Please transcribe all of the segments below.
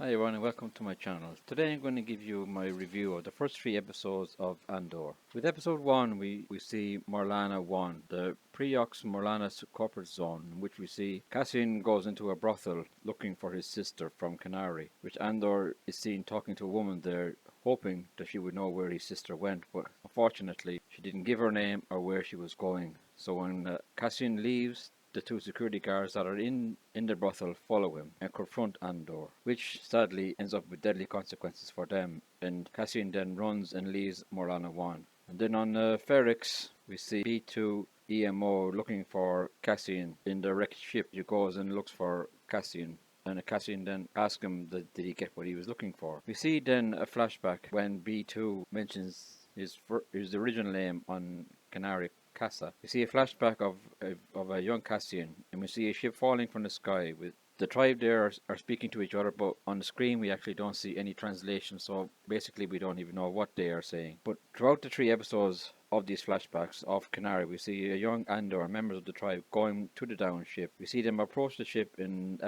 Hi everyone and welcome to my channel. Today I'm going to give you my review of the first 3 episodes of Andor. With episode 1 we see Morlana 1, the Preox Morlana corporate zone, in which we see Cassian goes into a brothel looking for his sister from Kenari, which Andor is seen talking to a woman there, hoping that she would know where his sister went, but unfortunately she didn't give her name or where she was going. So when Cassian leaves, the 2 security guards that are in the brothel follow him and confront Andor, which sadly ends up with deadly consequences for them, and Cassian then runs and leaves Morlana 1. And then on Ferrix, we see B2 EMO looking for Cassian in the wrecked ship. He goes and looks for Cassian, and Cassian then asks him did he get what he was looking for. We see then a flashback when B2 mentions his original name on Kenari, Kassa. We see a flashback of a young Cassian, and we see a ship falling from the sky with the tribe there are speaking to each other, but on the screen we actually don't see any translation, so basically we don't even know what they are saying. But throughout the 3 episodes of these flashbacks of Kenari, we see a young Andor, members of the tribe, going to the down ship. We see them approach the ship in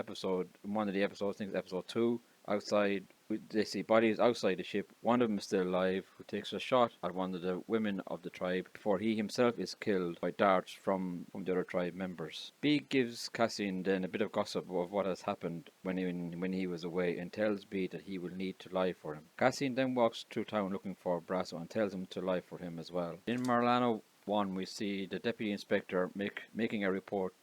one of the episodes, I think it's episode 2, outside. They see bodies outside the ship. One of them is still alive, who takes a shot at one of the women of the tribe before he himself is killed by darts from the other tribe members. B gives Cassian then a bit of gossip of what has happened when he was away, and tells B that he will need to lie for him. Cassian then walks through town looking for Brasso and tells him to lie for him as well. In Morlana 1, we see the deputy inspector making a report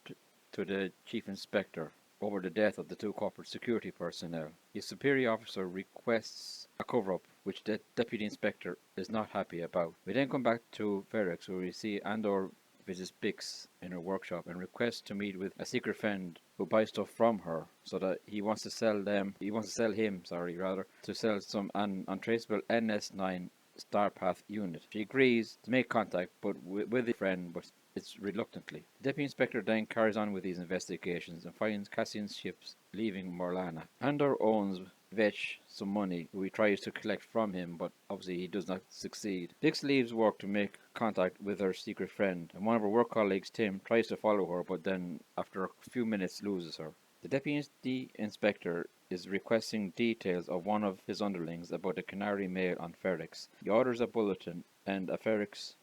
to the chief inspector over the death of the 2 corporate security personnel. His superior officer requests a cover-up, which the deputy inspector is not happy about. We then come back to Ferrix, where we see Andor visits Bix in her workshop and requests to meet with a secret friend who buys stuff from her, so that he wants to sell him to sell some untraceable NS9 Starpath unit. She agrees to make contact, but with a friend, but it's reluctantly. The deputy inspector then carries on with these investigations and finds Cassian's ships leaving Morlana. Andor owes Vetch some money, who he tries to collect from him, but obviously he does not succeed. Vix leaves work to make contact with her secret friend, and one of her work colleagues, Tim, tries to follow her, but then after a few minutes loses her. The deputy inspector is requesting details of one of his underlings about the Kenari mail on Ferrix. He orders a bulletin and a Ferrix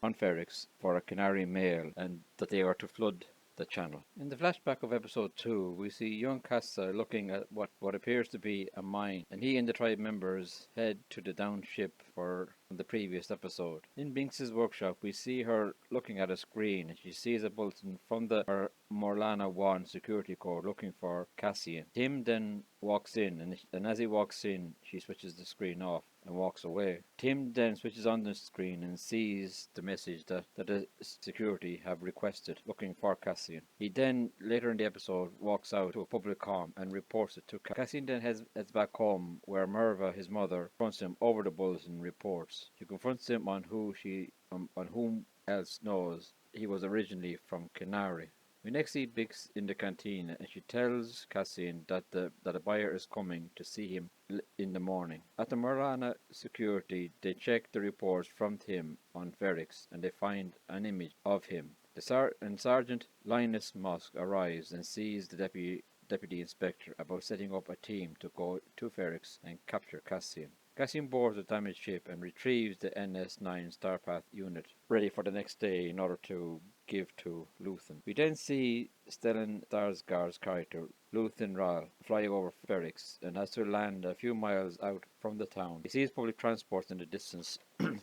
for a Kenari mail, and that they are to flood the channel. In the flashback of episode 2, we see young Kassa looking at what appears to be a mine, and he and the tribe members head to the down ship for the previous episode. In Binks's workshop, we see her looking at a screen, and she sees a bulletin from her Morlana 1 security code looking for Cassian. Tim then walks in, and as he walks in, she switches the screen off and walks away. Tim then switches on the screen and sees the message that the security have requested, looking for Cassian. He then, later in the episode, walks out to a public comm and reports it to Cassian. Then heads back home, where Merva, his mother, confronts him over the bulletin reports. She confronts him on whom else knows he was originally from Kenari. We next see Bix in the canteen, and she tells Cassian that a buyer is coming to see him in the morning. At the Morlana security, they check the reports from Tim on Ferrix, and they find an image of him. Sergeant Linus Musk arrives and sees the deputy inspector about setting up a team to go to Ferrix and capture Cassian. Cassian boards the damaged ship and retrieves the NS9 Starpath unit, ready for the next day in order to give to Luthen. We then see Stellan Skarsgård's character, Luthen Rahl, fly over Ferrix and has to land a few miles out from the town. He sees public transport in the distance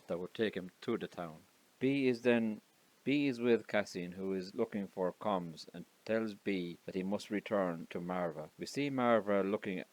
that would take him to the town. B is with Cassian, who is looking for comms, and tells B that he must return to Marva. We see Marva looking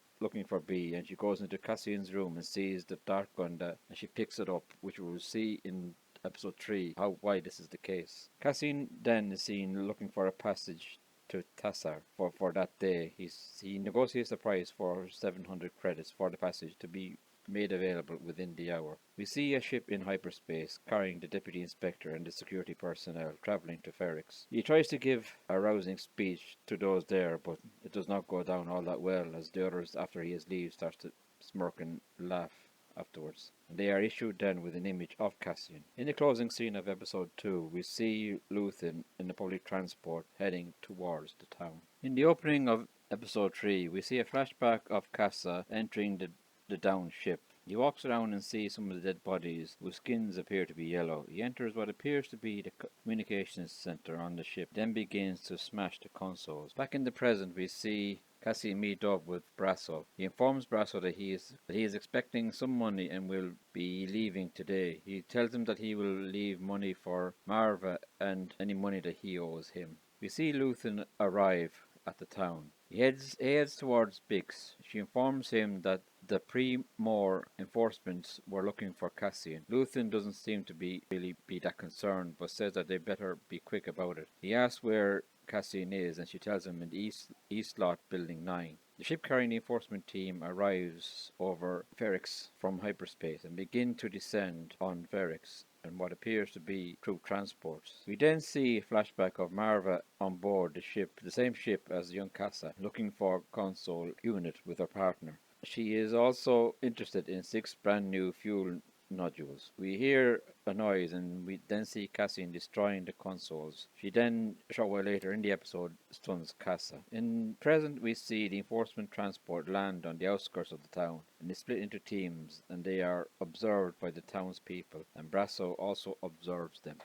for B, and she goes into Cassian's room and sees the dart gun and she picks it up, which we will see in episode 3 why this is the case. Cassian then is seen looking for a passage to Tassar for that day. He negotiates a price for 700 credits for the passage to be made available within the hour. We see a ship in hyperspace carrying the deputy inspector and the security personnel traveling to Ferrix. He tries to give a rousing speech to those there, but it does not go down all that well, as the others, after he leaves, starts to smirk and laugh afterwards. And they are issued then with an image of Cassian. In the closing scene of episode 2, we see Luthen in the public transport heading towards the town. In the opening of Episode 3, we see a flashback of Kassa entering the downed ship. He walks around and sees some of the dead bodies whose skins appear to be yellow. He enters what appears to be the communications center on the ship, then begins to smash the consoles. Back in the present, we see Cassie meet up with Brasso. He informs Brasso that he is expecting some money and will be leaving today. He tells him that he will leave money for Marva and any money that he owes him. We see Luthen arrive at the town. He heads towards Bix. She informs him that the pre-Moore enforcements were looking for Cassian. Luthen doesn't seem to be that concerned, but says that they better be quick about it. He asks where Cassian is, and she tells him in the East Lot, Building 9. The ship carrying the enforcement team arrives over Ferrix from hyperspace and begin to descend on Ferrix and what appears to be troop transports. We then see a flashback of Marva on board the ship, the same ship as young Kassa, looking for console unit with her partner. She is also interested in 6 brand new fuel nodules. We hear a noise and we then see Cassian destroying the consoles. She then, a short while later in the episode, stuns Kassa. In present, we see the enforcement transport land on the outskirts of the town, and they split into teams, and they are observed by the townspeople, and Brasso also observes them.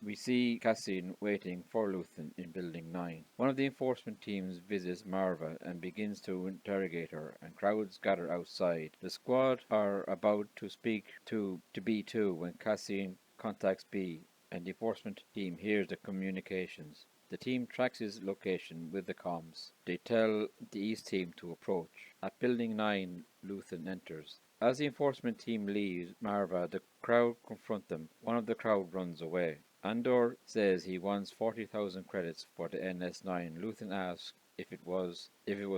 We see Cassian waiting for Luthen in Building 9. One of the enforcement teams visits Marva and begins to interrogate her, and crowds gather outside. The squad are about to speak to B2 when Cassian contacts B, and the enforcement team hears the communications. The team tracks his location with the comms. They tell the East team to approach. At Building 9, Luthen enters. As the enforcement team leaves Marva, the crowd confront them. One of the crowd runs away. Andor says he wants 40,000 credits for the NS9. Luthen asks if it was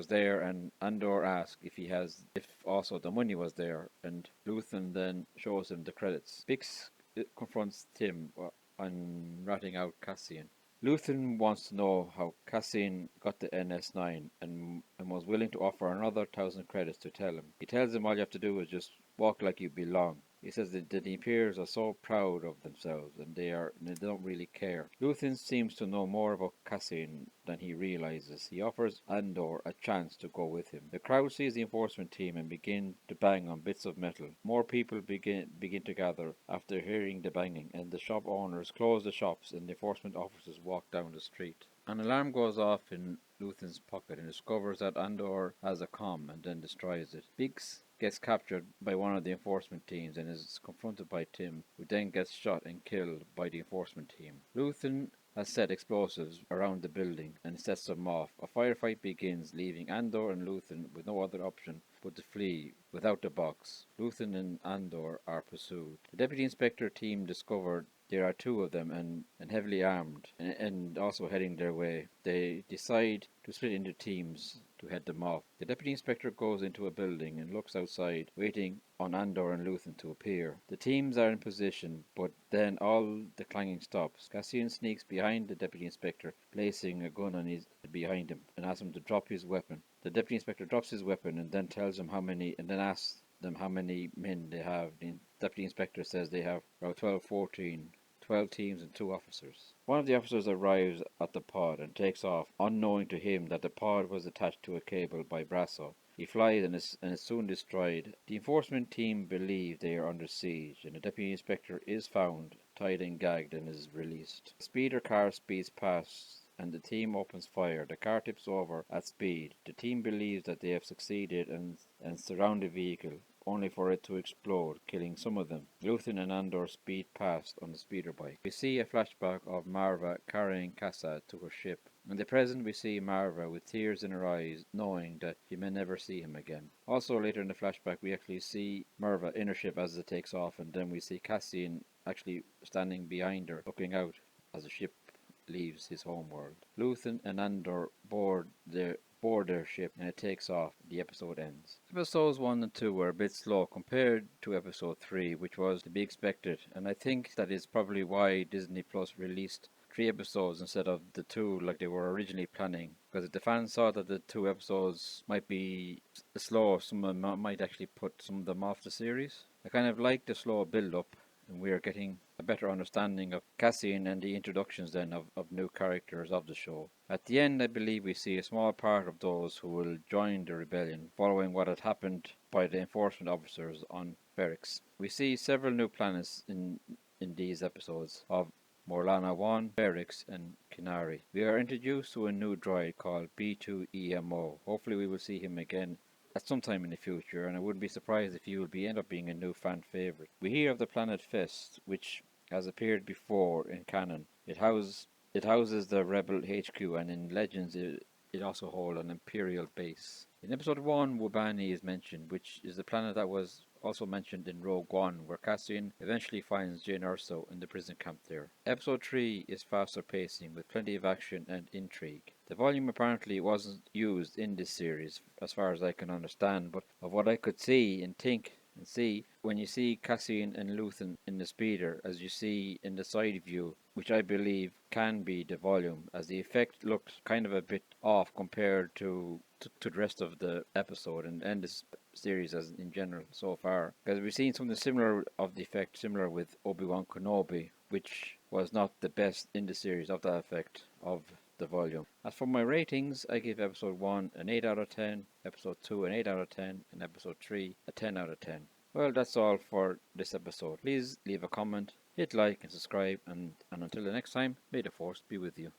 there, and Andor asks if also the money was there, and Luthen then shows him the credits. Bix confronts Tim on ratting out Cassian. Luthen wants to know how Cassian got the NS9 and was willing to offer another 1,000 credits to tell him. He tells him all you have to do is just walk like you belong. He says that the Imperials are so proud of themselves and they don't really care. Luthen seems to know more about Cassian than he realizes. He offers Andor a chance to go with him. The crowd sees the enforcement team and begin to bang on bits of metal. More people begin to gather after hearing the banging, and the shop owners close the shops and the enforcement officers walk down the street. An alarm goes off in Luthen's pocket and discovers that Andor has a comm and then destroys it. Biggs gets captured by one of the enforcement teams and is confronted by Tim, who then gets shot and killed by the enforcement team. Luthen has set explosives around the building and sets them off. A firefight begins, leaving Andor and Luthen with no other option but to flee without the box. Luthen and Andor are pursued. The Deputy Inspector team discovered there are 2 of them and heavily armed and also heading their way. They decide to split into teams to head them off. The Deputy Inspector goes into a building and looks outside, waiting on Andor and Luthen to appear. The teams are in position, but then all the clanging stops. Cassian sneaks behind the Deputy Inspector, placing a gun behind him, and asks him to drop his weapon. The Deputy Inspector drops his weapon and then tells him asks them how many men they have. The Deputy Inspector says they have about 12 teams and 2 officers. One of the officers arrives at the pod and takes off, unknowing to him that the pod was attached to a cable by Brasso. He flies and is soon destroyed. The enforcement team believe they are under siege, and the Deputy Inspector is found, tied and gagged, and is released. The speeder car speeds past and the team opens fire. The car tips over at speed. The team believes that they have succeeded and surround the vehicle, only for it to explode, killing some of them. Luthen and Andor speed past on the speeder bike. We see a flashback of Marva carrying Kassa to her ship. In the present, we see Marva with tears in her eyes, knowing that she may never see him again. Also, later in the flashback, we actually see Marva in her ship as it takes off, and then we see Cassian actually standing behind her, looking out as the ship leaves his homeworld. Luthen and Andor board their ship and it takes off. The episode ends. Episodes 1 and 2 were a bit slow compared to episode 3, which was to be expected, and I think that is probably why Disney Plus released 3 episodes instead of the 2 like they were originally planning, because if the fans saw that the 2 episodes might be slow, someone might actually put some of them off the series. I kind of like the slow build up, and we are getting a better understanding of Cassian and the introductions then of new characters of the show. At the end, I believe we see a small part of those who will join the rebellion following what had happened by the enforcement officers on Ferrix. We see several new planets in these episodes of Morlana 1, Ferrix, and Kenari. We are introduced to a new droid called B2EMO. Hopefully we will see him again at some time in the future, and I wouldn't be surprised if he will end up being a new fan favourite. We hear of the planet Fest, which has appeared before in canon. It houses the Rebel HQ, and in Legends it also holds an Imperial base. In episode 1, Wobani is mentioned, which is the planet that was also mentioned in Rogue One, where Cassian eventually finds Jyn Erso in the prison camp there. Episode 3 is faster pacing, with plenty of action and intrigue. The volume apparently wasn't used in this series, as far as I can understand, but of what I could see and think and see, when you see Cassian and Luthen in the speeder, as you see in the side view, which I believe can be the volume, as the effect looked kind of a bit off compared to the rest of the episode and this series as in general so far, because we've seen something similar of the effect, similar with Obi-Wan Kenobi, which was not the best in the series of that effect of the volume. As for my ratings, I give episode 1 an 8 out of 10, episode 2 an 8 out of 10, and episode 3 a 10 out of 10. Well, that's all for this episode. Please leave a comment, hit like and subscribe, and until the next time, may the force be with you.